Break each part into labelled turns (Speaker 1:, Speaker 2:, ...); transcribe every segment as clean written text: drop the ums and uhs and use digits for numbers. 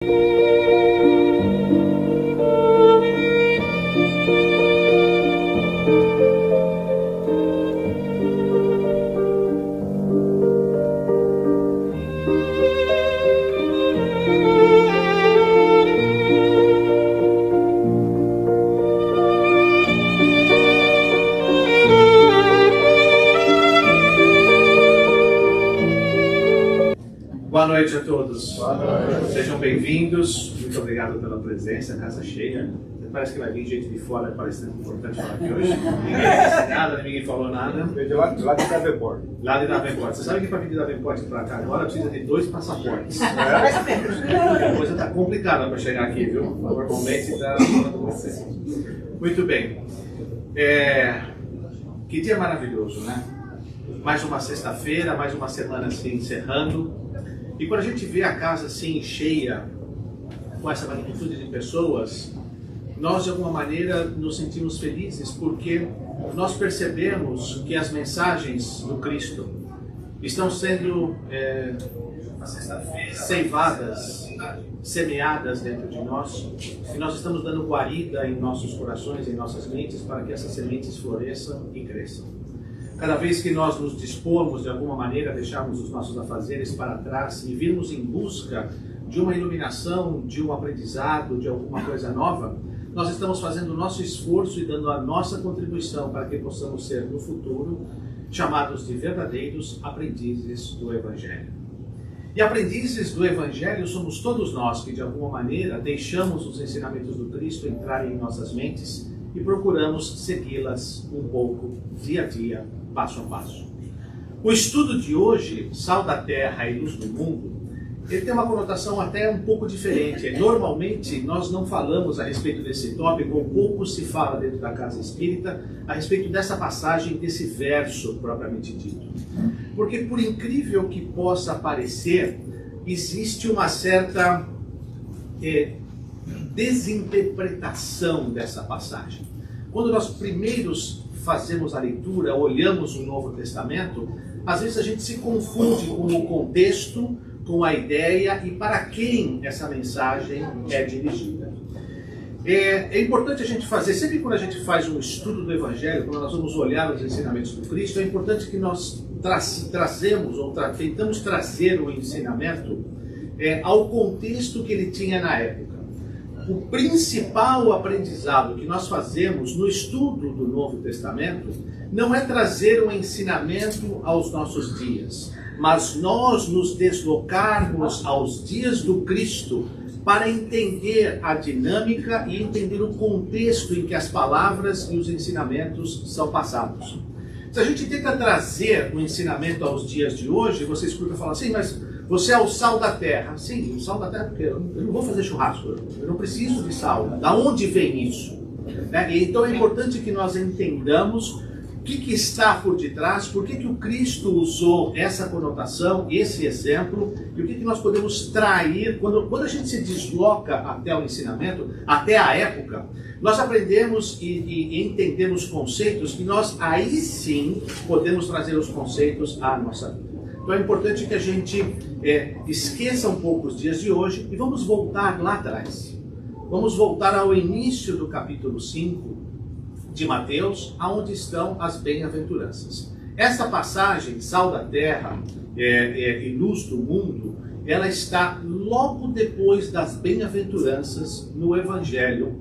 Speaker 1: Boa noite a todos. Boa noite. Sejam bem-vindos. Muito obrigado pela presença, casa cheia. Parece que vai vir gente de fora, parece importante falar aqui hoje. Ninguém disse nada, ninguém falou nada.
Speaker 2: Lá de Davenport.
Speaker 1: Lá de Davenport. Você sabe que para vir de Davenport para cá agora precisa de 2 passaportes. A coisa está complicada para chegar aqui, viu? Normalmente está muito bem. Que dia maravilhoso, né? Mais uma sexta-feira, mais uma semana se encerrando. E quando a gente vê a casa assim cheia, com essa magnitude de pessoas, nós de alguma maneira nos sentimos felizes porque nós percebemos que as mensagens do Cristo estão sendo ceivadas, semeadas dentro de nós, e nós estamos dando guarida em nossos corações, em nossas mentes, para que essas sementes floresçam e cresçam. Cada vez que nós nos dispomos, de alguma maneira, a deixarmos os nossos afazeres para trás e virmos em busca de uma iluminação, de um aprendizado, de alguma coisa nova, nós estamos fazendo o nosso esforço e dando a nossa contribuição para que possamos ser, no futuro, chamados de verdadeiros aprendizes do Evangelho. E aprendizes do Evangelho somos todos nós que, de alguma maneira, deixamos os ensinamentos do Cristo entrarem em nossas mentes e procuramos segui-las um pouco, dia a dia, passo a passo. O estudo de hoje, Sal da Terra e Luz do Mundo, ele tem uma conotação até um pouco diferente. Normalmente nós não falamos a respeito desse tópico, ou pouco se fala dentro da casa espírita a respeito dessa passagem, desse verso propriamente dito. Porque por incrível que possa parecer, existe uma certa desinterpretação dessa passagem. Quando nós primeiros fazemos a leitura, olhamos o Novo Testamento, às vezes a gente se confunde com o contexto, com a ideia e para quem essa mensagem é dirigida. É importante a gente fazer, sempre quando a gente faz um estudo do Evangelho, quando nós vamos olhar os ensinamentos do Cristo, é importante que nós tentamos trazer o ensinamento ao contexto que ele tinha na época. O principal aprendizado que nós fazemos no estudo do Novo Testamento não é trazer um ensinamento aos nossos dias, mas nós nos deslocarmos aos dias do Cristo para entender a dinâmica e entender o contexto em que as palavras e os ensinamentos são passados. Se a gente tenta trazer o ensinamento aos dias de hoje, você escuta falar assim, mas você é o sal da terra. Sim, o sal da terra, porque eu não vou fazer churrasco, eu não preciso de sal. Da onde vem isso? Então é importante que nós entendamos o que está por detrás, por que o Cristo usou essa conotação, esse exemplo, e o que nós podemos trair quando a gente se desloca até o ensinamento, até a época, nós aprendemos e entendemos conceitos que nós aí sim podemos trazer os conceitos à nossa vida. Então é importante que a gente esqueça um pouco os dias de hoje e vamos voltar lá atrás. Vamos voltar ao início do capítulo 5 de Mateus, aonde estão as bem-aventuranças. Essa passagem, Sal da Terra e Luz do Mundo, ela está logo depois das bem-aventuranças no Evangelho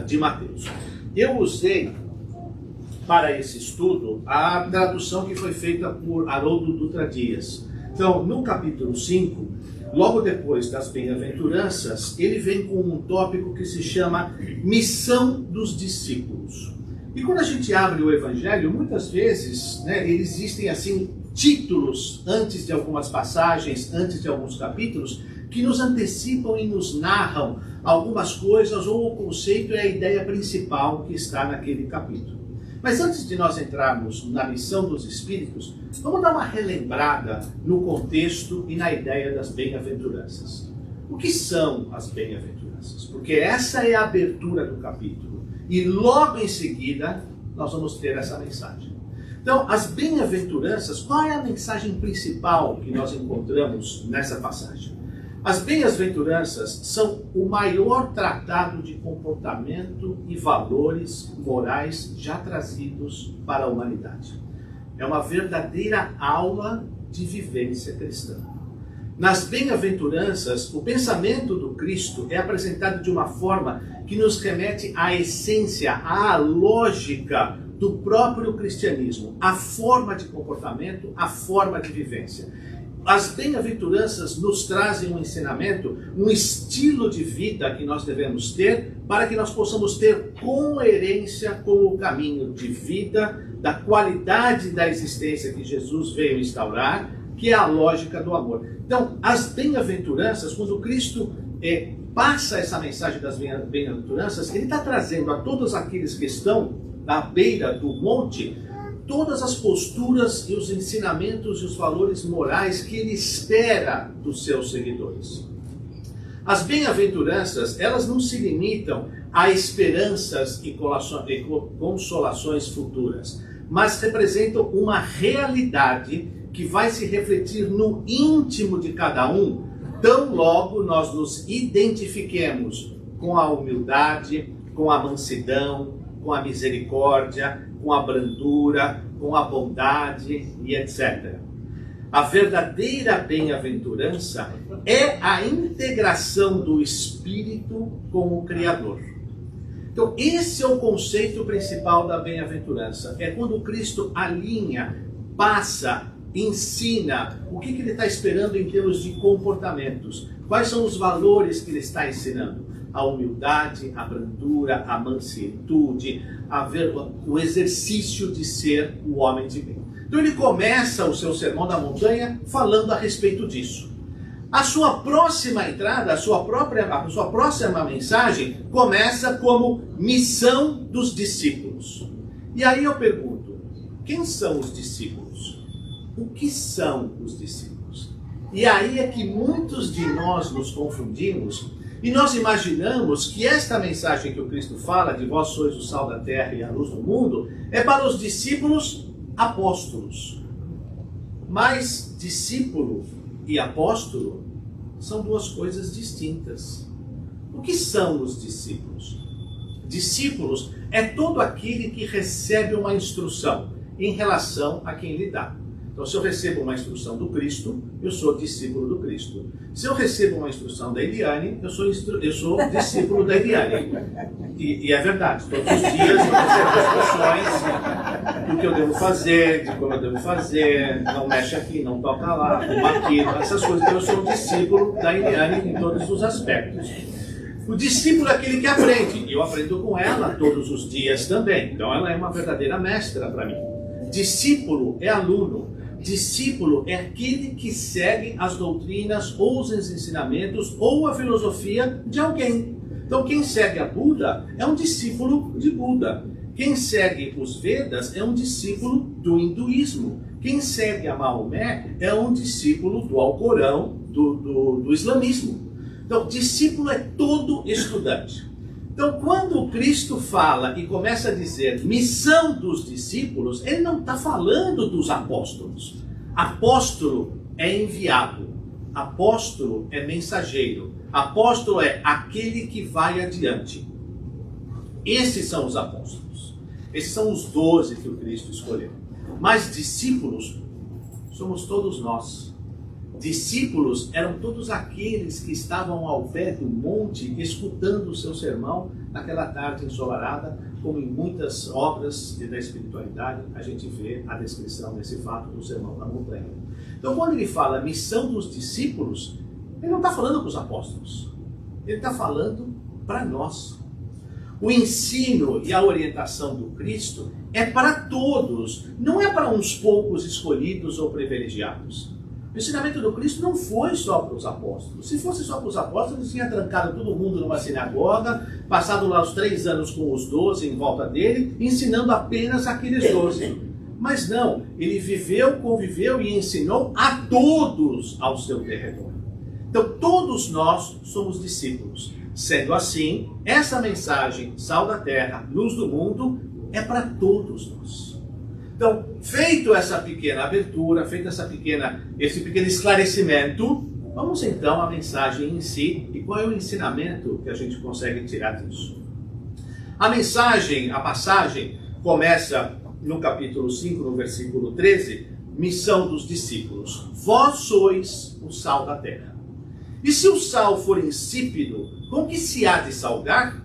Speaker 1: de Mateus. Eu usei para esse estudo a tradução que foi feita por Haroldo Dutra Dias. Então, no capítulo 5, logo depois das bem-aventuranças, ele vem com um tópico que se chama Missão dos Discípulos. E quando a gente abre o Evangelho, muitas vezes, existem assim títulos antes de algumas passagens, antes de alguns capítulos, que nos antecipam e nos narram algumas coisas, ou o conceito é a ideia principal que está naquele capítulo. Mas antes de nós entrarmos na missão dos Espíritos, vamos dar uma relembrada no contexto e na ideia das bem-aventuranças. O que são as bem-aventuranças? Porque essa é a abertura do capítulo. E logo em seguida, nós vamos ter essa mensagem. Então, as bem-aventuranças, qual é a mensagem principal que nós encontramos nessa passagem? As bem-aventuranças são o maior tratado de comportamento e valores morais já trazidos para a humanidade. É uma verdadeira aula de vivência cristã. Nas bem-aventuranças, o pensamento do Cristo é apresentado de uma forma que nos remete à essência, à lógica do próprio cristianismo, a forma de comportamento, a forma de vivência. As bem-aventuranças nos trazem um ensinamento, um estilo de vida que nós devemos ter para que nós possamos ter coerência com o caminho de vida, da qualidade da existência que Jesus veio instaurar, que é a lógica do amor. Então, as bem-aventuranças, quando Cristo passa essa mensagem das bem-aventuranças, ele está trazendo a todos aqueles que estão à beira do monte todas as posturas e os ensinamentos e os valores morais que ele espera dos seus seguidores. As bem-aventuranças, elas não se limitam a esperanças e consolações futuras, mas representam uma realidade que vai se refletir no íntimo de cada um, tão logo nós nos identifiquemos com a humildade, com a mansidão, com a misericórdia, com a brandura, com a bondade e etc. A verdadeira bem-aventurança é a integração do Espírito com o Criador. Então, esse é o conceito principal da bem-aventurança. É quando Cristo alinha, passa, ensina o que ele está esperando em termos de comportamentos. Quais são os valores que ele está ensinando? A humildade, a brandura, a mansuetude, o exercício de ser o homem de bem. Então ele começa o seu sermão da montanha falando a respeito disso. A sua próxima entrada, a sua próxima mensagem começa como missão dos discípulos. E aí eu pergunto, quem são os discípulos? O que são os discípulos? E aí é que muitos de nós nos confundimos e nós imaginamos que esta mensagem que o Cristo fala, de vós sois o sal da terra e a luz do mundo, é para os discípulos apóstolos. Mas discípulo e apóstolo são duas coisas distintas. O que são os discípulos? Discípulos é todo aquele que recebe uma instrução em relação a quem lhe dá. Então, se eu recebo uma instrução do Cristo, eu sou discípulo do Cristo. Se eu recebo uma instrução da Eliane, eu sou discípulo da Eliane. E é verdade, todos os dias eu recebo instruções do que eu devo fazer, de como eu devo fazer, não mexe aqui, não toca lá, fuma aqui, essas coisas. Então, eu sou um discípulo da Eliane em todos os aspectos. O discípulo é aquele que aprende, e eu aprendo com ela todos os dias também. Então, ela é uma verdadeira mestra para mim. Discípulo é aluno. Discípulo é aquele que segue as doutrinas ou os ensinamentos ou a filosofia de alguém. Então, quem segue a Buda é um discípulo de Buda. Quem segue os Vedas é um discípulo do hinduísmo. Quem segue a Maomé é um discípulo do Alcorão, do islamismo. Então, discípulo é todo estudante. Então, quando Cristo fala e começa a dizer missão dos discípulos, ele não está falando dos apóstolos. Apóstolo é enviado. Apóstolo é mensageiro. Apóstolo é aquele que vai adiante. Esses são os apóstolos. Esses são os 12 que o Cristo escolheu. Mas discípulos somos todos nós. Discípulos eram todos aqueles que estavam ao pé do monte escutando o seu sermão naquela tarde ensolarada, como em muitas obras da espiritualidade a gente vê a descrição desse fato do sermão da montanha. Então, quando ele fala missão dos discípulos, ele não está falando para os apóstolos, ele está falando para nós. O ensino e a orientação do Cristo é para todos, não é para uns poucos escolhidos ou privilegiados. O ensinamento do Cristo não foi só para os apóstolos. Se fosse só para os apóstolos, ele tinha trancado todo mundo numa sinagoga, passado lá os 3 anos com os 12 em volta dele, ensinando apenas aqueles 12. Mas não, ele viveu, conviveu e ensinou a todos ao seu derredor. Então, todos nós somos discípulos. Sendo assim, essa mensagem, sal da terra, luz do mundo, é para todos nós. Então, feito essa pequena abertura, feito esse pequeno esclarecimento, Vamos então à mensagem em si e qual é o ensinamento que a gente consegue tirar disso. A passagem começa no capítulo 5, no versículo 13, missão dos discípulos. Vós sois o sal da terra. E se o sal for insípido, com que se há de salgar?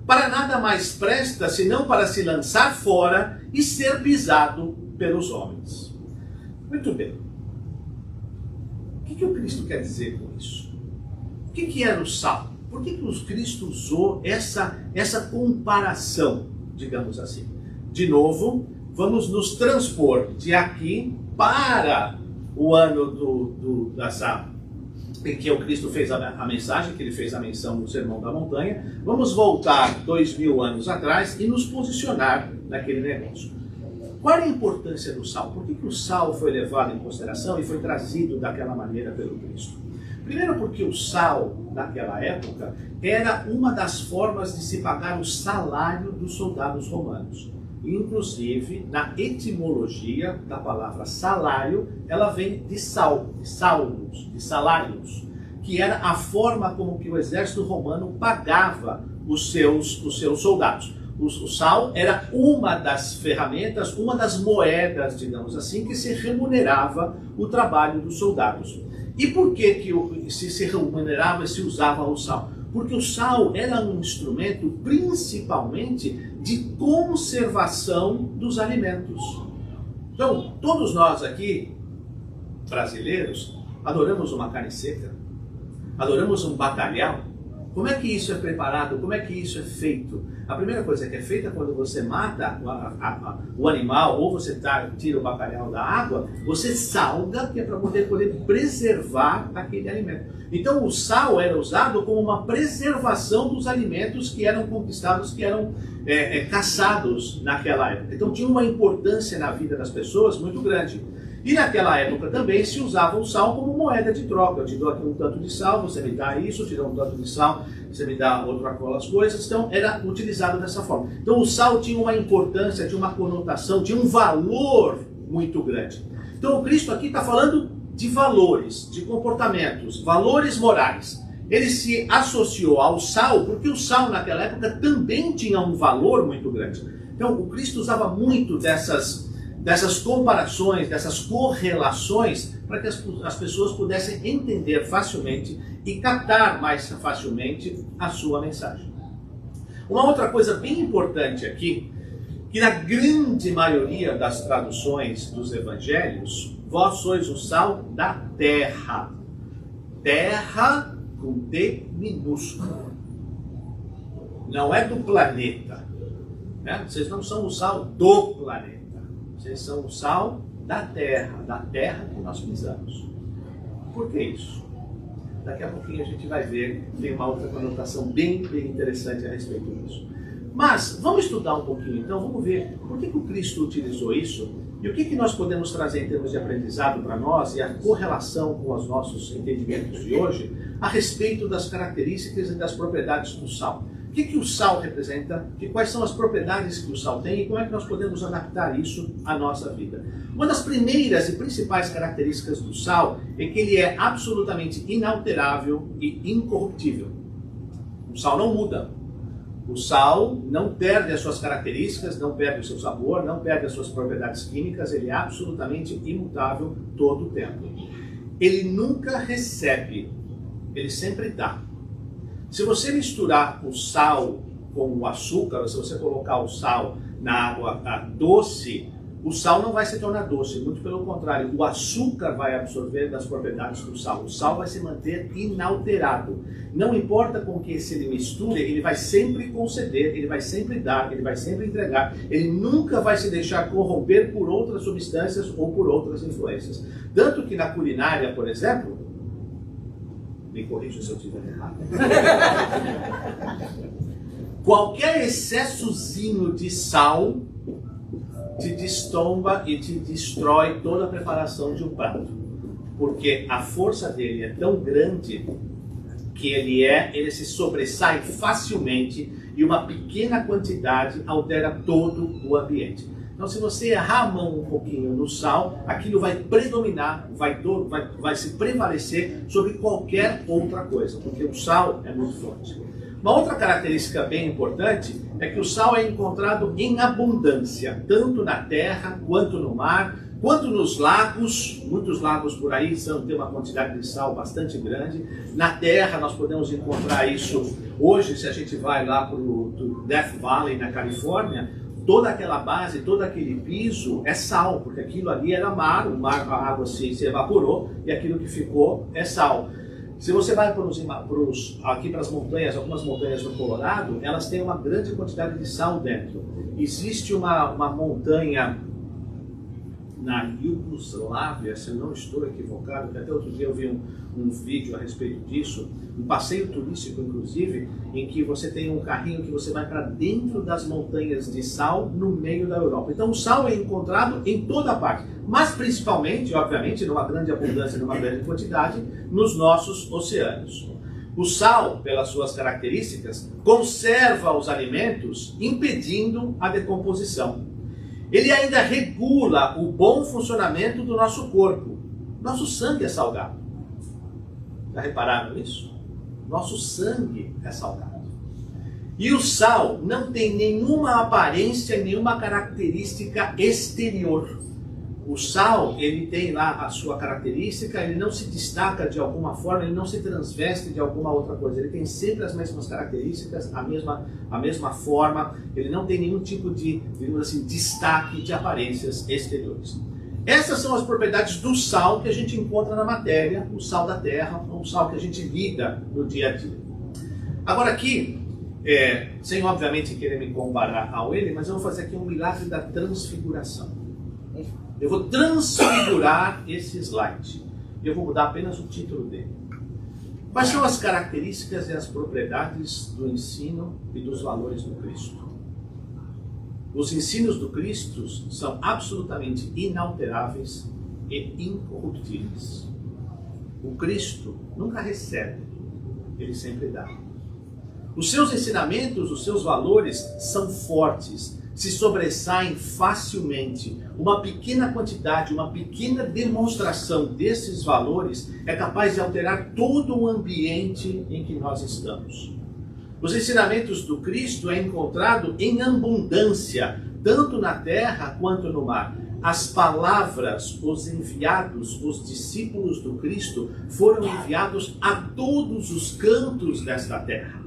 Speaker 1: Para nada mais presta, senão para se lançar fora e ser pisado pelos homens. Muito bem. O que o Cristo quer dizer com isso? O que era o sal? Por que o Cristo usou essa comparação, digamos assim? De novo, vamos nos transpor de aqui para o ano em que o Cristo fez a mensagem, que ele fez a menção no Sermão da Montanha. Vamos voltar 2000 anos atrás e nos posicionar naquele negócio. Qual é a importância do sal? Por que o sal foi levado em consideração e foi trazido daquela maneira pelo Cristo? Primeiro porque o sal, naquela época, era uma das formas de se pagar o salário dos soldados romanos. Inclusive, na etimologia da palavra salário, ela vem de sal, de saldos, de salários, que era a forma como que o exército romano pagava os seus soldados. O sal era uma das ferramentas, uma das moedas, digamos assim, que se remunerava o trabalho dos soldados. E por que se remunerava e se usava o sal? Porque o sal era um instrumento principalmente de conservação dos alimentos. Então, todos nós aqui, brasileiros, adoramos uma carne seca, adoramos um bacalhau. Como é que isso é preparado? Como é que isso é feito? A primeira coisa que é feita quando você mata o animal ou você tira o bacalhau da água, você salga, que é para poder preservar aquele alimento. Então o sal era usado como uma preservação dos alimentos que eram conquistados, que eram caçados naquela época. Então tinha uma importância na vida das pessoas muito grande. E naquela época também se usava o sal como moeda de troca. Eu te dou aqui um tanto de sal, você me dá isso, eu te dou um tanto de sal, você me dá aquelas coisas. Então era utilizado dessa forma. Então o sal tinha uma importância, tinha uma conotação, tinha um valor muito grande. Então o Cristo aqui está falando de valores, de comportamentos, valores morais. Ele se associou ao sal, porque o sal naquela época também tinha um valor muito grande. Então o Cristo usava muito dessas comparações, dessas correlações, para que as pessoas pudessem entender facilmente e captar mais facilmente a sua mensagem. Uma outra coisa bem importante aqui, que na grande maioria das traduções dos evangelhos, vós sois o sal da terra. Terra com T minúsculo. Não é do planeta. Né? Vocês não são o sal do planeta. Vocês são o sal da terra que nós pisamos. Por que isso? Daqui a pouquinho a gente vai ver, tem uma outra conotação bem interessante a respeito disso. Mas vamos estudar um pouquinho então, vamos ver por que o Cristo utilizou isso e o que nós podemos trazer em termos de aprendizado para nós e a correlação com os nossos entendimentos de hoje a respeito das características e das propriedades do sal. O que o sal representa, quais são as propriedades que o sal tem e como é que nós podemos adaptar isso à nossa vida. Uma das primeiras e principais características do sal é que ele é absolutamente inalterável e incorruptível. O sal não muda. O sal não perde as suas características, não perde o seu sabor, não perde as suas propriedades químicas, ele é absolutamente imutável todo o tempo. Ele nunca recebe, ele sempre dá. Se você misturar o sal com o açúcar, se você colocar o sal na água doce, o sal não vai se tornar doce, muito pelo contrário, o açúcar vai absorver das propriedades do sal. O sal vai se manter inalterado. Não importa com que se ele misture, ele vai sempre conceder, ele vai sempre dar, ele vai sempre entregar. Ele nunca vai se deixar corromper por outras substâncias ou por outras influências. Tanto que na culinária, por exemplo, me corrija se eu estiver errado. Qualquer excessozinho de sal te destomba e te destrói toda a preparação de um prato. Porque a força dele é tão grande que ele se sobressai facilmente e uma pequena quantidade altera todo o ambiente. Então, se você errar a mão um pouquinho no sal, aquilo vai predominar, vai se prevalecer sobre qualquer outra coisa, porque o sal é muito forte. Uma outra característica bem importante é que o sal é encontrado em abundância, tanto na terra, quanto no mar, quanto nos lagos. Muitos lagos por aí têm uma quantidade de sal bastante grande. Na terra nós podemos encontrar isso hoje, se a gente vai lá para o Death Valley, na Califórnia, toda aquela base, todo aquele piso é sal, porque aquilo ali era mar, a água se evaporou e aquilo que ficou é sal. Se você vai aqui para as montanhas, algumas montanhas do Colorado, elas têm uma grande quantidade de sal dentro. Existe uma montanha na Iugoslávia, se eu não estou equivocado, que até outro dia eu vi um vídeo a respeito disso, um passeio turístico inclusive, em que você tem um carrinho que você vai para dentro das montanhas de sal no meio da Europa. Então o sal é encontrado em toda parte, mas principalmente, obviamente, numa grande abundância, numa grande quantidade, nos nossos oceanos. O sal, pelas suas características, conserva os alimentos, impedindo a decomposição. Ele ainda regula o bom funcionamento do nosso corpo. Nosso sangue é salgado. Já repararam nisso? Nosso sangue é salgado. E o sal não tem nenhuma aparência, nenhuma característica exterior. O sal, ele tem lá a sua característica, ele não se destaca de alguma forma, ele não se transveste de alguma outra coisa. Ele tem sempre as mesmas características, a mesma forma, ele não tem nenhum tipo de, digamos assim, destaque de aparências exteriores. Essas são as propriedades do sal que a gente encontra na matéria, o sal da terra, o sal que a gente lida no dia a dia. Agora aqui, sem obviamente querer me comparar ao ele, mas eu vou fazer aqui um milagre da transfiguração. Eu vou transfigurar esse slide. Eu vou mudar apenas o título dele. Quais são as características e as propriedades do ensino e dos valores do Cristo? Os ensinos do Cristo são absolutamente inalteráveis e incorruptíveis. O Cristo nunca recebe, ele sempre dá. Os seus ensinamentos, os seus valores são fortes, se sobressaem facilmente. Uma pequena quantidade, uma pequena demonstração desses valores é capaz de alterar todo o ambiente em que nós estamos. Os ensinamentos do Cristo é encontrado em abundância, tanto na terra quanto no mar. As palavras, os enviados, os discípulos do Cristo foram enviados a todos os cantos desta terra.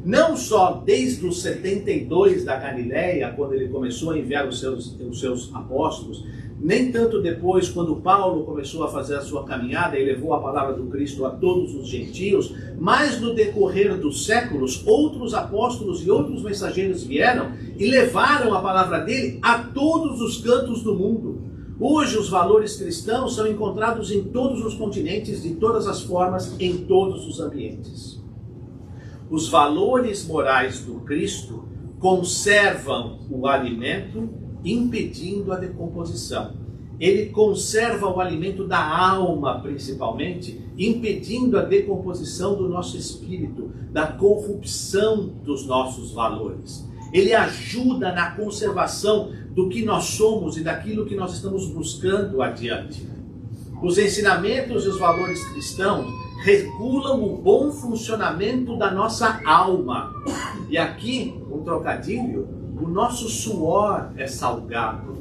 Speaker 1: Não só desde os 72 da Galileia, quando ele começou a enviar os seus apóstolos, nem tanto depois, quando Paulo começou a fazer a sua caminhada e levou a palavra do Cristo a todos os gentios, mas no decorrer dos séculos, outros apóstolos e outros mensageiros vieram e levaram a palavra dele a todos os cantos do mundo. Hoje os valores cristãos são encontrados em todos os continentes, de todas as formas, em todos os ambientes. Os valores morais do Cristo conservam o alimento, impedindo a decomposição. Ele conserva o alimento da alma, principalmente, impedindo a decomposição do nosso espírito, da corrupção dos nossos valores. Ele ajuda na conservação do que nós somos e daquilo que nós estamos buscando adiante. Os ensinamentos e os valores cristãos regulam o bom funcionamento da nossa alma. E aqui, um trocadilho, o nosso suor é salgado,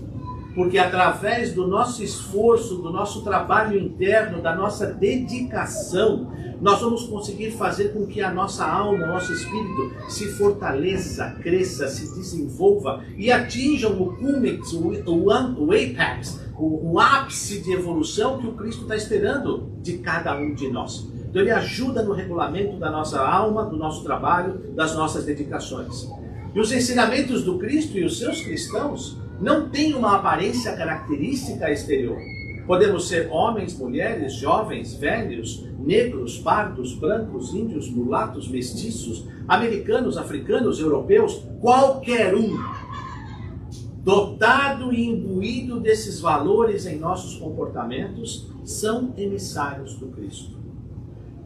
Speaker 1: porque através do nosso esforço, do nosso trabalho interno, da nossa dedicação, nós vamos conseguir fazer com que a nossa alma, o nosso espírito se fortaleça, cresça, se desenvolva e atinjam o cúmix, o apex, o ápice de evolução que o Cristo está esperando de cada um de nós. Então ele ajuda no regulamento da nossa alma, do nosso trabalho, das nossas dedicações. E os ensinamentos do Cristo e os seus cristãos não têm uma aparência característica exterior. Podemos ser homens, mulheres, jovens, velhos, negros, pardos, brancos, índios, mulatos, mestiços, americanos, africanos, europeus, qualquer um. Dotado e imbuído desses valores em nossos comportamentos, são emissários do Cristo.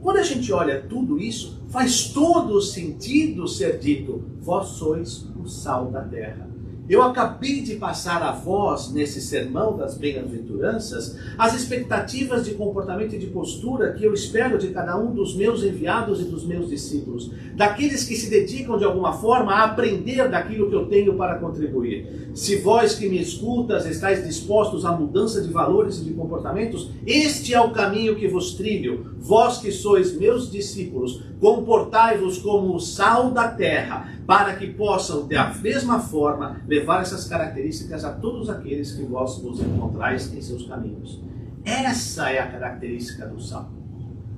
Speaker 1: Quando a gente olha tudo isso, faz todo o sentido ser dito: vós sois o sal da terra. Eu acabei de passar a voz, nesse sermão das bem-aventuranças, as expectativas de comportamento e de postura que eu espero de cada um dos meus enviados e dos meus discípulos, daqueles que se dedicam de alguma forma a aprender daquilo que eu tenho para contribuir. Se vós que me escutas estáis dispostos à mudança de valores e de comportamentos, este é o caminho que vos trilho. Vós que sois meus discípulos, comportai-vos como o sal da terra, para que possam, da mesma forma, levar essas características a todos aqueles que vos encontrais em seus caminhos. Essa é a característica do sal.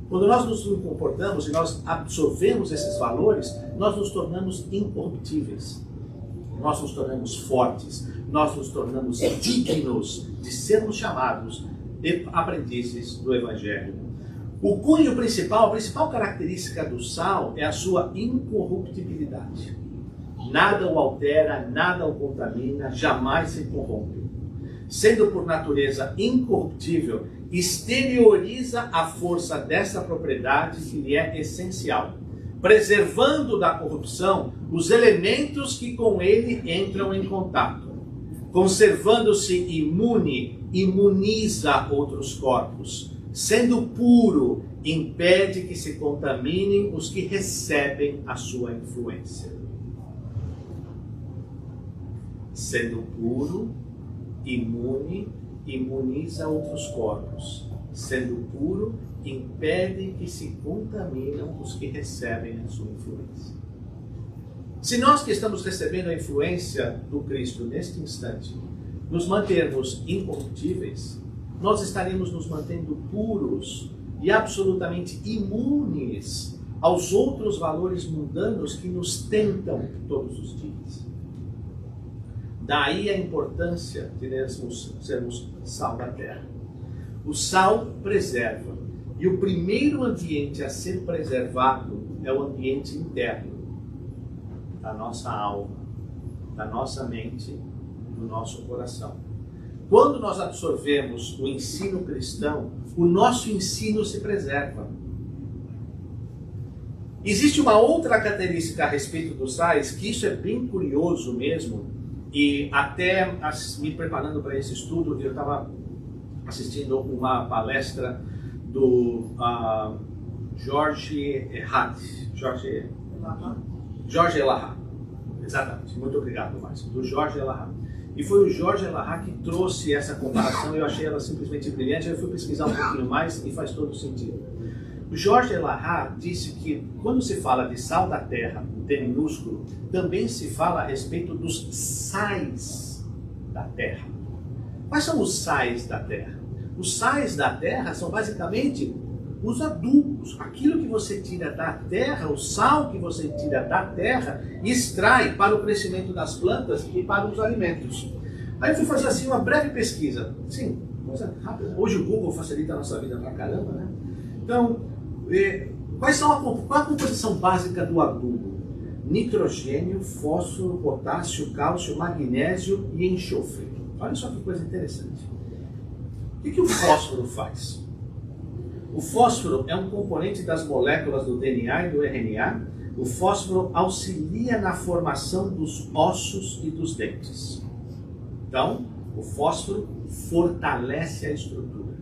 Speaker 1: Quando nós nos comportamos e nós absorvemos esses valores, nós nos tornamos incorruptíveis. Nós nos tornamos fortes. Nós nos tornamos dignos de sermos chamados de aprendizes do Evangelho. O cunho principal, a principal característica do sal é a sua incorruptibilidade. Nada o altera, nada o contamina, jamais se corrompe. Sendo por natureza incorruptível, exterioriza a força dessa propriedade que lhe é essencial, preservando da corrupção os elementos que com ele entram em contato. Conservando-se imune, imuniza outros corpos. Sendo puro, impede que se contaminem os que recebem a sua influência. Sendo puro, imune, imuniza outros corpos. Sendo puro, impede que se contaminam os que recebem a sua influência. Se nós que estamos recebendo a influência do Cristo neste instante, nos mantermos incorruptíveis, nós estaremos nos mantendo puros e absolutamente imunes aos outros valores mundanos que nos tentam todos os dias. Daí a importância de sermos sal da terra. O sal preserva, e o primeiro ambiente a ser preservado é o ambiente interno da nossa alma, da nossa mente, do nosso coração. Quando nós absorvemos o ensino cristão, o nosso ensino se preserva. Existe uma outra característica a respeito dos sais, que isso é bem curioso mesmo, e até me preparando para esse estudo, eu estava assistindo uma palestra do George Elahad. George Elahad. Exatamente, muito obrigado, Márcio. Do George Elahad. E foi o George Elahad que trouxe essa comparação e eu achei ela simplesmente brilhante. Eu fui pesquisar um pouquinho mais e faz todo sentido. O George Elahad disse que quando se fala de sal da terra, T minúsculo, também se fala a respeito dos sais da terra. Quais são os sais da terra? Os sais da terra são basicamente os adubos, aquilo que você tira da terra, o sal que você tira da terra e extrai para o crescimento das plantas e para os alimentos. Aí eu fui fazer assim uma breve pesquisa. Sim, coisa rápida. Hoje o Google facilita a nossa vida pra caramba, né? Então, qual a composição básica do adubo? Nitrogênio, fósforo, potássio, cálcio, magnésio e enxofre. Olha só que coisa interessante. O que o fósforo faz? O fósforo é um componente das moléculas do DNA e do RNA. O fósforo auxilia na formação dos ossos e dos dentes. Então, o fósforo fortalece a estrutura.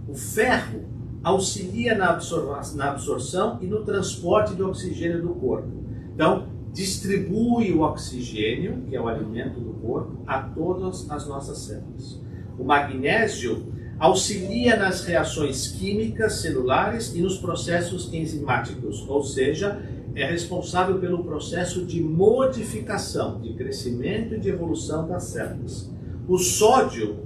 Speaker 1: O ferro auxilia na absorção e no transporte de oxigênio do corpo. Então, distribui o oxigênio, que é o alimento do corpo, a todas as nossas células. O magnésio auxilia nas reações químicas celulares e nos processos enzimáticos, ou seja, é responsável pelo processo de modificação, de crescimento e de evolução das células. O sódio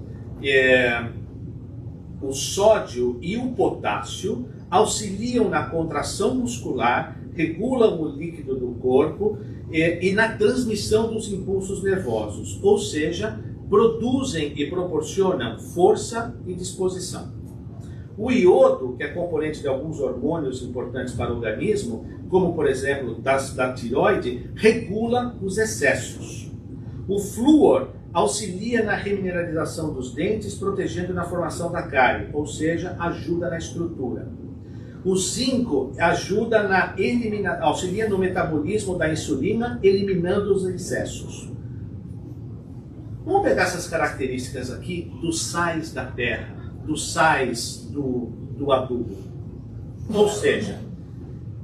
Speaker 1: e o potássio auxiliam na contração muscular, regulam o líquido do corpo e na transmissão dos impulsos nervosos, ou seja, produzem e proporcionam força e disposição. O iodo, que é componente de alguns hormônios importantes para o organismo, como por exemplo da tireoide, regula os excessos. O flúor auxilia na remineralização dos dentes, protegendo na formação da cárie, ou seja, ajuda na estrutura. O zinco ajuda auxilia no metabolismo da insulina, eliminando os excessos. Vamos pegar essas características aqui dos sais da terra, dos sais do adubo. Ou seja,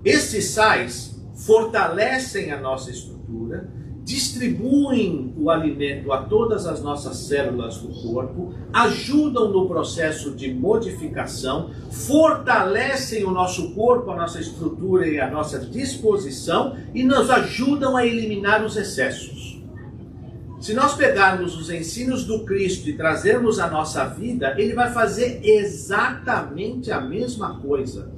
Speaker 1: esses sais fortalecem a nossa estrutura, distribuem o alimento a todas as nossas células do corpo, ajudam no processo de modificação, fortalecem o nosso corpo, a nossa estrutura e a nossa disposição e nos ajudam a eliminar os excessos. Se nós pegarmos os ensinos do Cristo e trazermos a nossa vida, ele vai fazer exatamente a mesma coisa.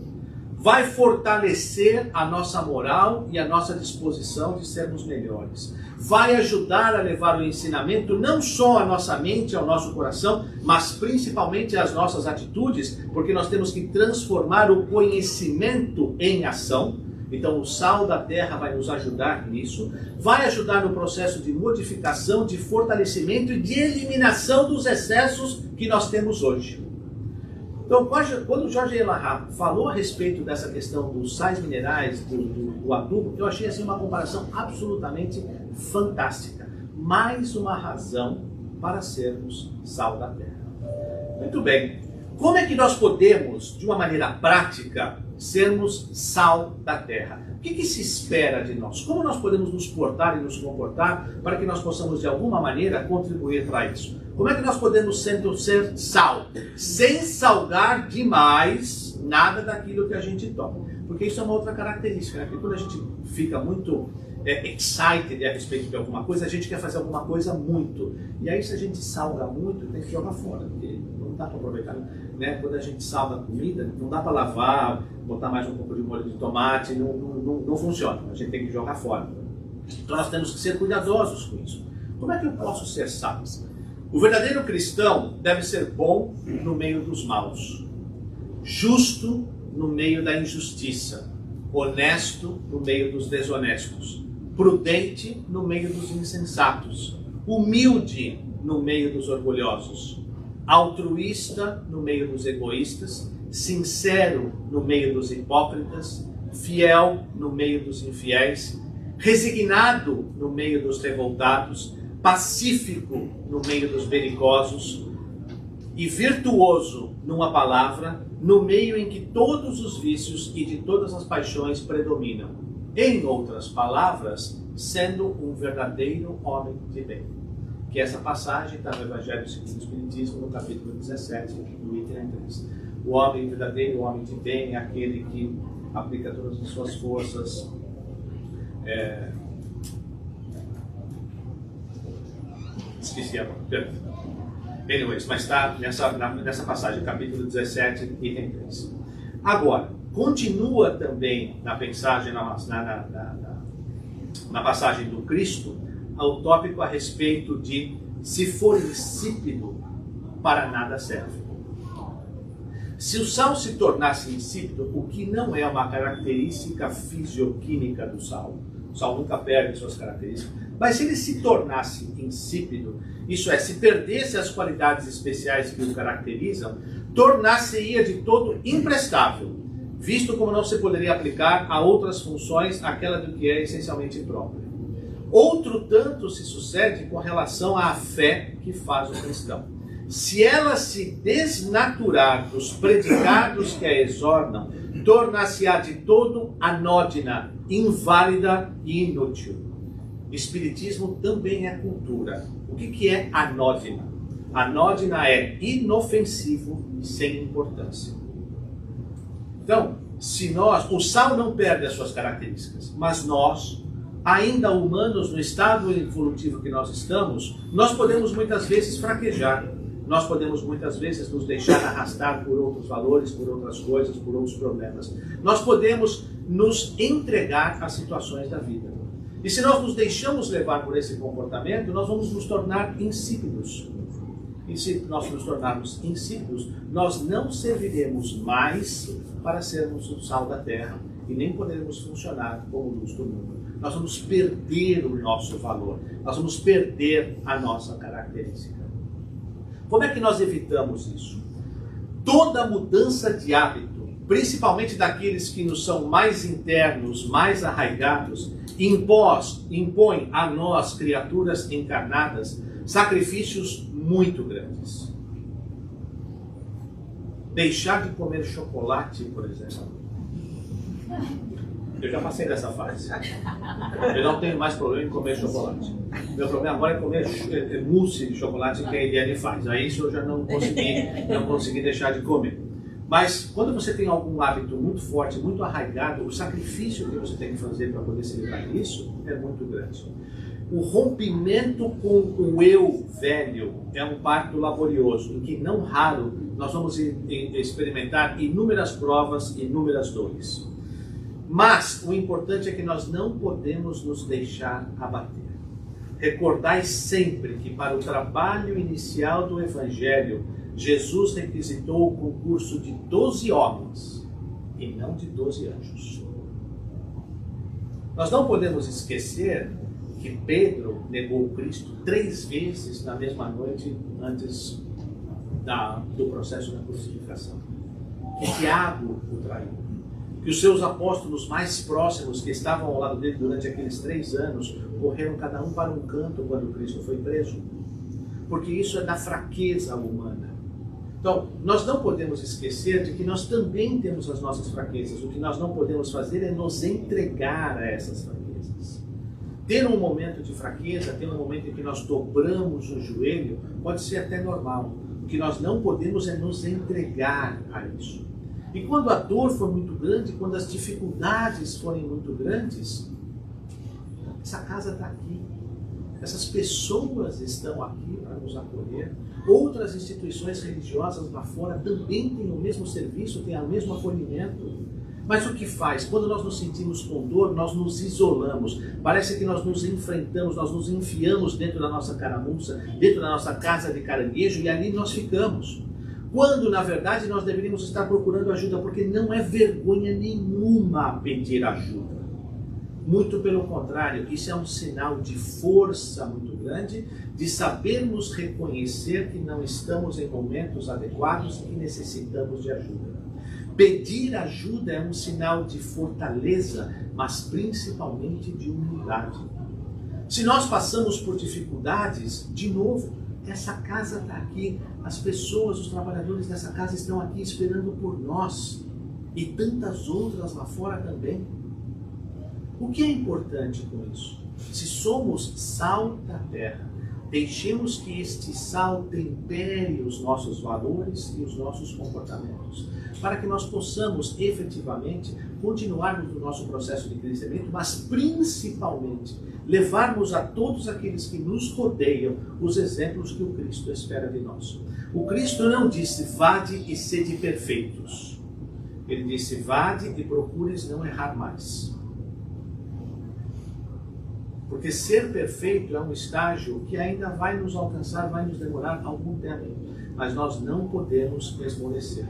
Speaker 1: Vai fortalecer a nossa moral e a nossa disposição de sermos melhores. Vai ajudar a levar o ensinamento não só à nossa mente, ao nosso coração, mas principalmente às nossas atitudes, porque nós temos que transformar o conhecimento em ação. Então o sal da terra vai nos ajudar nisso. Vai ajudar no processo de modificação, de fortalecimento e de eliminação dos excessos que nós temos hoje. Então, quando o Jorge Elarrat falou a respeito dessa questão dos sais minerais, do adubo, eu achei assim uma comparação absolutamente fantástica. Mais uma razão para sermos sal da terra. Muito bem. Como é que nós podemos, de uma maneira prática, sermos sal da terra? O que se espera de nós? Como nós podemos nos portar e nos comportar para que nós possamos, de alguma maneira, contribuir para isso? Como é que nós podemos ser sal? Sem salgar demais nada daquilo que a gente toma. Porque isso é uma outra característica, né? Porque quando a gente fica muito excited a respeito de alguma coisa, a gente quer fazer alguma coisa muito. E aí se a gente salga muito, tem que jogar fora, porque não dá para aproveitar. Né? Quando a gente salga a comida, não dá para lavar, botar mais um pouco de molho de tomate, não funciona. A gente tem que jogar fora. Então nós temos que ser cuidadosos com isso. Como é que eu posso ser sal? O verdadeiro cristão deve ser bom no meio dos maus, justo no meio da injustiça, honesto no meio dos desonestos, prudente no meio dos insensatos, humilde no meio dos orgulhosos, altruísta no meio dos egoístas, sincero no meio dos hipócritas, fiel no meio dos infiéis, resignado no meio dos revoltados, pacífico no meio dos belicosos e virtuoso numa palavra, no meio em que todos os vícios e de todas as paixões predominam. Em outras palavras, sendo um verdadeiro homem de bem. Que essa passagem está no Evangelho segundo o Espiritismo, no capítulo 17, do item 3. O homem verdadeiro, o homem de bem, é aquele que aplica todas as suas forças, esqueci agora, perdão. Anyways, mas está nessa passagem, capítulo 17, item 3. Agora, continua também na mensagem, na passagem do Cristo, o tópico a respeito de se for insípido, para nada serve. Se o sal se tornasse insípido, o que não é uma característica fisioquímica do sal, o sal nunca perde suas características, mas se ele se tornasse insípido, isso é, se perdesse as qualidades especiais que o caracterizam, tornar-se-ia de todo imprestável, visto como não se poderia aplicar a outras funções aquela do que é essencialmente própria. Outro tanto se sucede com relação à fé que faz o cristão. Se ela se desnaturar dos predicados que a exornam, tornar-se-á de todo anódina, inválida e inútil. Espiritismo também é cultura. O que é anódina? Anódina é inofensivo e sem importância. Então, o sal não perde as suas características, mas nós, ainda humanos no estado evolutivo que nós estamos, nós podemos muitas vezes fraquejar. Nós podemos muitas vezes nos deixar arrastar por outros valores, por outras coisas, por outros problemas. Nós podemos nos entregar às situações da vida. E se nós nos deixamos levar por esse comportamento, nós vamos nos tornar insípidos. E se nós nos tornarmos insípidos, nós não serviremos mais para sermos o sal da terra e nem poderemos funcionar como luz do mundo. Nós vamos perder o nosso valor, nós vamos perder a nossa característica. Como é que nós evitamos isso? Toda mudança de hábito, principalmente daqueles que nos são mais internos, mais arraigados, impõe a nós, criaturas encarnadas, Sacrifícios muito grandes. Deixar de comer chocolate, por exemplo. Eu já passei dessa fase. Eu não tenho mais problema em comer chocolate. Meu problema agora é comer mousse de chocolate que a Eliane faz. Aí isso eu já não consegui deixar de comer. Mas quando você tem algum hábito muito forte, muito arraigado, o sacrifício que você tem que fazer para poder se livrar disso é muito grande. O rompimento com o eu velho é um parto laborioso, em que não raro nós vamos experimentar inúmeras provas, inúmeras dores. Mas o importante é que nós não podemos nos deixar abater. Recordai sempre que para o trabalho inicial do Evangelho, Jesus requisitou o concurso de 12 homens e não de 12 anjos. Nós não podemos esquecer que Pedro negou Cristo 3 vezes na mesma noite antes do processo da crucificação. Que Tiago o traiu. Que os seus apóstolos mais próximos, que estavam ao lado dele durante aqueles 3 anos, correram cada um para um canto quando Cristo foi preso. Porque isso é da fraqueza humana. Então, nós não podemos esquecer de que nós também temos as nossas fraquezas. O que nós não podemos fazer é nos entregar a essas fraquezas. Ter um momento de fraqueza, ter um momento em que nós dobramos o joelho, pode ser até normal. O que nós não podemos é nos entregar a isso. E quando a dor for muito grande, quando as dificuldades forem muito grandes, essa casa está aqui. Essas pessoas estão aqui para nos acolher. Outras instituições religiosas lá fora também têm o mesmo serviço, têm o mesmo acolhimento. Mas o que faz? Quando nós nos sentimos com dor, nós nos isolamos. Parece que nós nos enfrentamos, nós nos enfiamos dentro da nossa caramunça, dentro da nossa casa de caranguejo, e ali nós ficamos. Quando, na verdade, nós deveríamos estar procurando ajuda, porque não é vergonha nenhuma pedir ajuda. Muito pelo contrário, isso é um sinal de força muito grande, de sabermos reconhecer que não estamos em momentos adequados e que necessitamos de ajuda. Pedir ajuda é um sinal de fortaleza, mas principalmente de humildade. Se nós passamos por dificuldades, de novo, essa casa está aqui, as pessoas, os trabalhadores dessa casa estão aqui esperando por nós, e tantas outras lá fora também. O que é importante com isso? Se somos sal da terra, deixemos que este sal tempere os nossos valores e os nossos comportamentos, para que nós possamos efetivamente continuarmos no nosso processo de crescimento, mas principalmente levarmos a todos aqueles que nos rodeiam os exemplos que o Cristo espera de nós. O Cristo não disse, vade e sede perfeitos. Ele disse, vade e procures não errar mais. Porque ser perfeito é um estágio que ainda vai nos alcançar, vai nos demorar algum tempo. Mas nós não podemos esmorecer.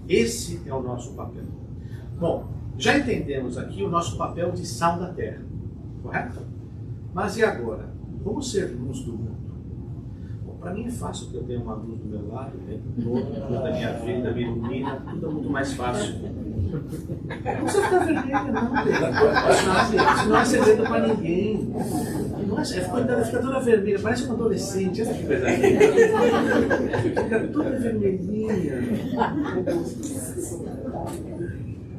Speaker 1: Esse é o nosso papel. Bom, já entendemos aqui o nosso papel de sal da terra, correto? Mas e agora? Como ser luz do mundo? Bom, para mim é fácil, porque eu tenho uma luz do meu lado, o tempo todo, tudo da minha vida me ilumina, tudo é muito mais fácil. Não precisa ficar vermelha, não. Isso não é segredo para ninguém. Não é, fica toda vermelha, parece uma adolescente. Olha que coisa linda. Fica toda vermelhinha.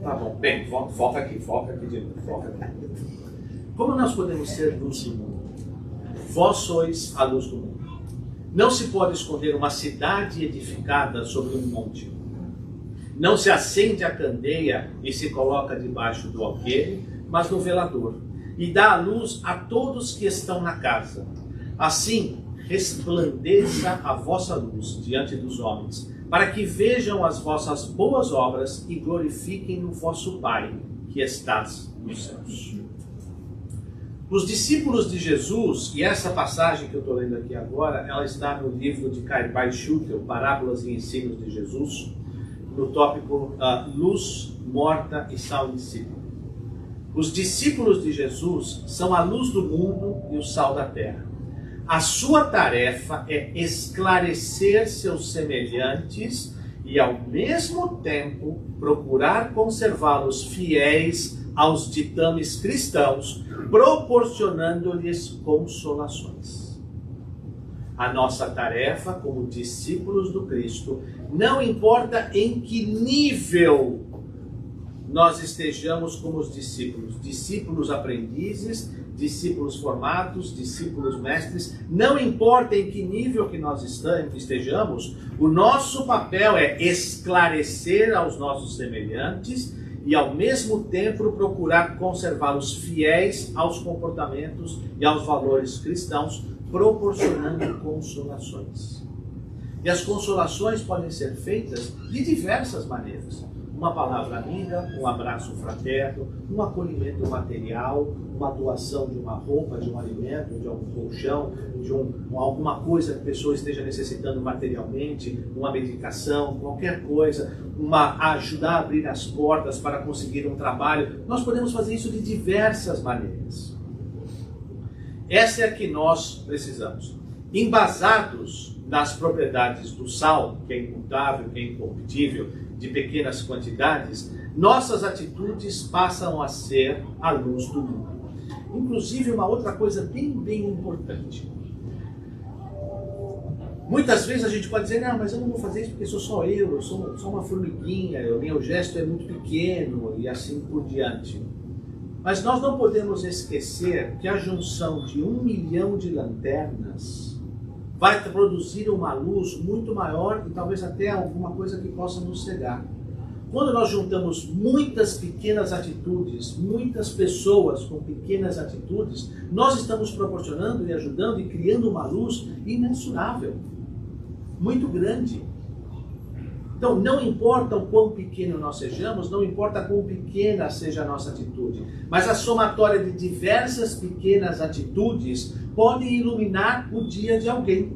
Speaker 1: Tá bom, bem, foca aqui de novo, foca aqui. Como nós podemos ser luz do mundo? Vós sois a luz do mundo. Não se pode esconder uma cidade edificada sobre um monte. Não se acende a candeia e se coloca debaixo do alqueire, mas no velador, e dá a luz a todos que estão na casa. Assim, resplandeça a vossa luz diante dos homens, para que vejam as vossas boas obras e glorifiquem o vosso Pai, que estás nos céus. Os discípulos de Jesus, e essa passagem que eu estou lendo aqui agora, ela está no livro de Caibai Schutel, Parábolas e Ensinos de Jesus, no tópico Luz, Morta e Sal Insípido. Os discípulos de Jesus são a luz do mundo e o sal da terra. A sua tarefa é esclarecer seus semelhantes e, ao mesmo tempo, procurar conservá-los fiéis aos ditames cristãos, proporcionando-lhes consolações. A nossa tarefa como discípulos do Cristo, não importa em que nível nós estejamos como os discípulos, discípulos aprendizes, discípulos formados, discípulos mestres, não importa em que nível que nós estejamos, o nosso papel é esclarecer aos nossos semelhantes e ao mesmo tempo procurar conservá-los fiéis aos comportamentos e aos valores cristãos, proporcionando consolações. E as consolações podem ser feitas de diversas maneiras. Uma palavra amiga, um abraço fraterno, um acolhimento material, uma doação de uma roupa, de um alimento, de algum colchão, de alguma coisa que a pessoa esteja necessitando materialmente, uma medicação, qualquer coisa, ajudar a abrir as portas para conseguir um trabalho. Nós podemos fazer isso de diversas maneiras. Essa é a que nós precisamos. Embasados nas propriedades do sal, que é imutável, que é incorruptível, de pequenas quantidades, nossas atitudes passam a ser a luz do mundo. Inclusive, uma outra coisa bem importante. Muitas vezes a gente pode dizer, não, mas eu não vou fazer isso porque sou só eu sou só uma formiguinha, o meu gesto é muito pequeno e assim por diante. Mas nós não podemos esquecer que a junção de 1 milhão de lanternas vai produzir uma luz muito maior e talvez até alguma coisa que possa nos cegar. Quando nós juntamos muitas pequenas atitudes, muitas pessoas com pequenas atitudes, nós estamos proporcionando e ajudando e criando uma luz imensurável, muito grande. Então, não importa o quão pequeno nós sejamos, não importa quão pequena seja a nossa atitude, mas a somatória de diversas pequenas atitudes pode iluminar o dia de alguém.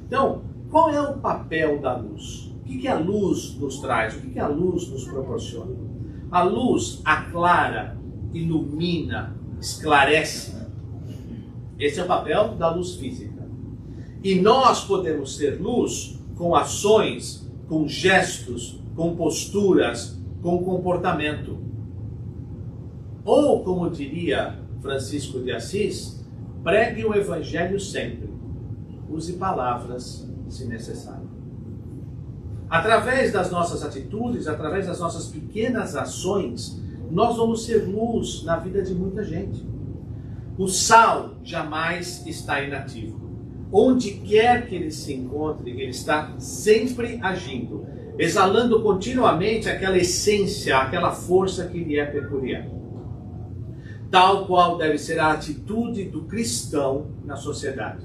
Speaker 1: Então, qual é o papel da luz? O que a luz nos traz? O que a luz nos proporciona? A luz aclara, ilumina, esclarece. Esse é o papel da luz física. E nós podemos ser luz com ações, com gestos, com posturas, com comportamento. Ou, como diria Francisco de Assis, pregue o Evangelho sempre. Use palavras, se necessário. Através das nossas atitudes, através das nossas pequenas ações, nós vamos ser luz na vida de muita gente. O sal jamais está inativo. Onde quer que ele se encontre, ele está sempre agindo, exalando continuamente aquela essência, aquela força que lhe é peculiar. Tal qual deve ser a atitude do cristão na sociedade.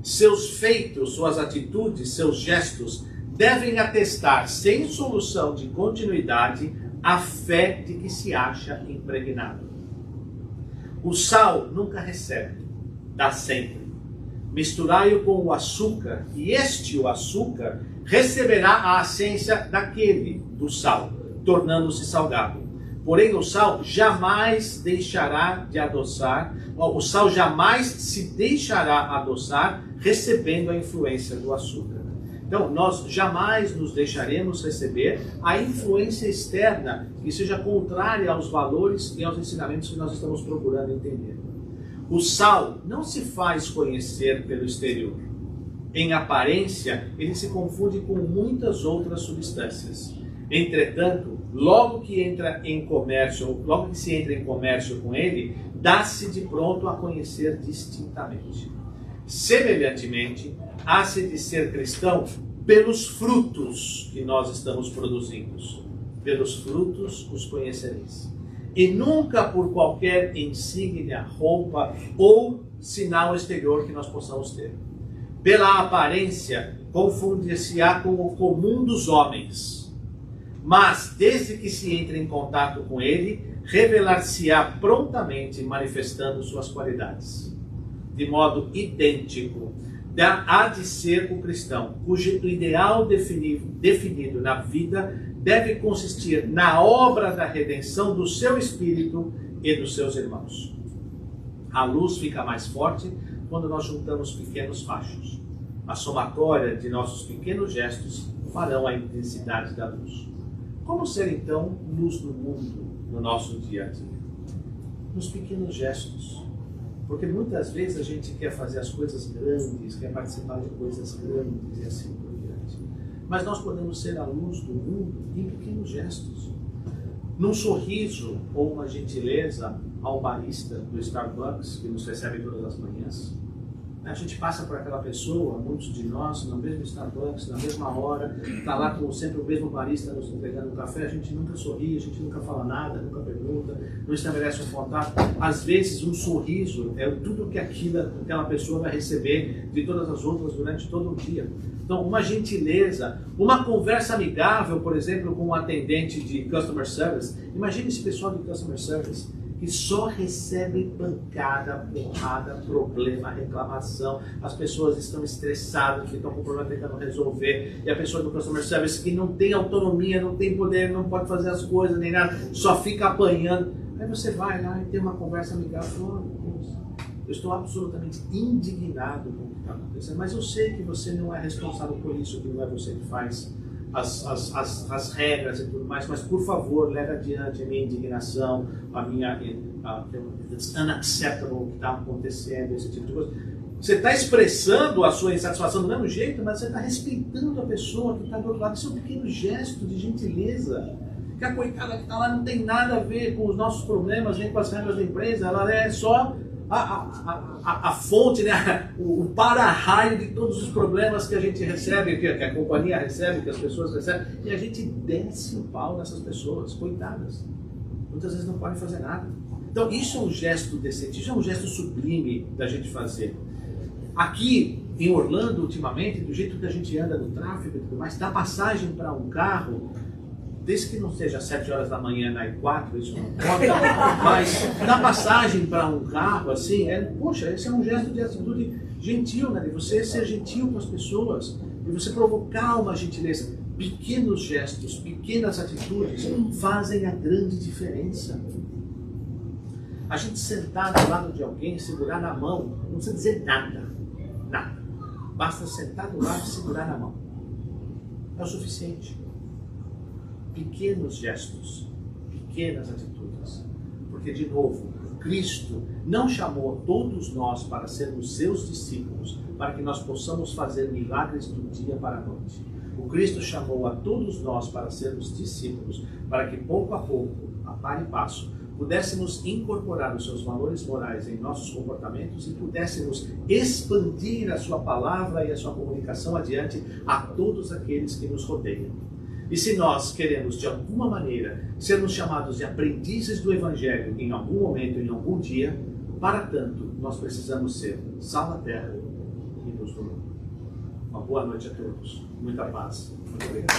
Speaker 1: Seus feitos, suas atitudes, seus gestos devem atestar, sem solução de continuidade, a fé de que se acha impregnado. O sal nunca recebe, dá sempre. Misturai-o com o açúcar, e o açúcar, receberá a essência daquele, do sal, tornando-se salgado. Porém, o sal jamais deixará de adoçar, o sal jamais se deixará adoçar, recebendo a influência do açúcar. Então, nós jamais nos deixaremos receber a influência externa que seja contrária aos valores e aos ensinamentos que nós estamos procurando entender. O sal não se faz conhecer pelo exterior. Em aparência, ele se confunde com muitas outras substâncias. Entretanto, logo que se entra em comércio com ele, dá-se de pronto a conhecer distintamente. Semelhantemente, há-se de ser cristão pelos frutos que nós estamos produzindo. Pelos frutos os conhecereis. E nunca por qualquer insígnia, roupa ou sinal exterior que nós possamos ter. Pela aparência, confundir-se-á com o comum dos homens. Mas, desde que se entre em contato com ele, revelar-se-á prontamente, manifestando suas qualidades. De modo idêntico, há de ser o cristão, cujo ideal definido na vida deve consistir na obra da redenção do seu espírito e dos seus irmãos. A luz fica mais forte quando nós juntamos pequenos fachos. A somatória de nossos pequenos gestos farão a intensidade da luz. Como ser então luz no mundo no nosso dia a dia? Nos pequenos gestos. Porque muitas vezes a gente quer fazer as coisas grandes, quer participar de coisas grandes e assim por diante. Mas nós podemos ser a luz do mundo em pequenos gestos. Num sorriso ou uma gentileza ao barista do Starbucks, que nos recebe todas as manhãs. A gente passa por aquela pessoa, muitos de nós, no mesmo Starbucks, na mesma hora, está lá com sempre o mesmo barista nos entregando um café, a gente nunca sorri, a gente nunca fala nada, nunca pergunta, não estabelece um contato. Às vezes um sorriso é tudo que aquela pessoa vai receber de todas as outras durante todo o dia. Então, uma gentileza, uma conversa amigável, por exemplo, com um atendente de Customer Service. Imagine esse pessoal de Customer Service que só recebe pancada, porrada, problema, reclamação. As pessoas estão estressadas, que estão com problema tentando resolver. E a pessoa do Customer Service que não tem autonomia, não tem poder, não pode fazer as coisas, nem nada, só fica apanhando. Aí você vai lá e tem uma conversa amigável. Eu estou absolutamente indignado com o que está acontecendo, mas eu sei que você não é responsável por isso, que não é você que faz as regras e tudo mais, mas por favor, leve adiante a minha indignação, it's unacceptable o que está acontecendo, esse tipo de coisa. Você está expressando a sua insatisfação do mesmo jeito, mas você está respeitando a pessoa que está do outro lado. Isso é um pequeno gesto de gentileza. Que a coitada que está lá não tem nada a ver com os nossos problemas, nem com as regras da empresa, ela é só a fonte, né? o para-raio de todos os problemas que a gente recebe, que a companhia recebe, que as pessoas recebem, e a gente desce o pau nessas pessoas, coitadas. Muitas vezes não podem fazer nada. Então isso é um gesto decente, isso é um gesto sublime da gente fazer. Aqui em Orlando, ultimamente, do jeito que a gente anda no tráfego e tudo mais, dá passagem para um carro, desde que não seja às 7 horas da manhã na I4, isso não importa, mas dar passagem para um carro, assim, poxa, esse é um gesto de atitude gentil, né? De você ser gentil com as pessoas, de você provocar uma gentileza. Pequenos gestos, pequenas atitudes fazem a grande diferença. A gente sentar do lado de alguém, segurar na mão, não precisa dizer nada, nada. Basta sentar do lado e segurar na mão. É o suficiente. Pequenos gestos, pequenas atitudes. Porque, de novo, Cristo não chamou todos nós para sermos seus discípulos, para que nós possamos fazer milagres do dia para a noite. O Cristo chamou a todos nós para sermos discípulos, para que pouco a pouco, a par e passo, pudéssemos incorporar os seus valores morais em nossos comportamentos e pudéssemos expandir a sua palavra e a sua comunicação adiante a todos aqueles que nos rodeiam. E se nós queremos, de alguma maneira, sermos chamados de aprendizes do Evangelho em algum momento, em algum dia, para tanto, nós precisamos ser sal da terra e luz do mundo. Uma boa noite a todos. Muita paz. Muito obrigado.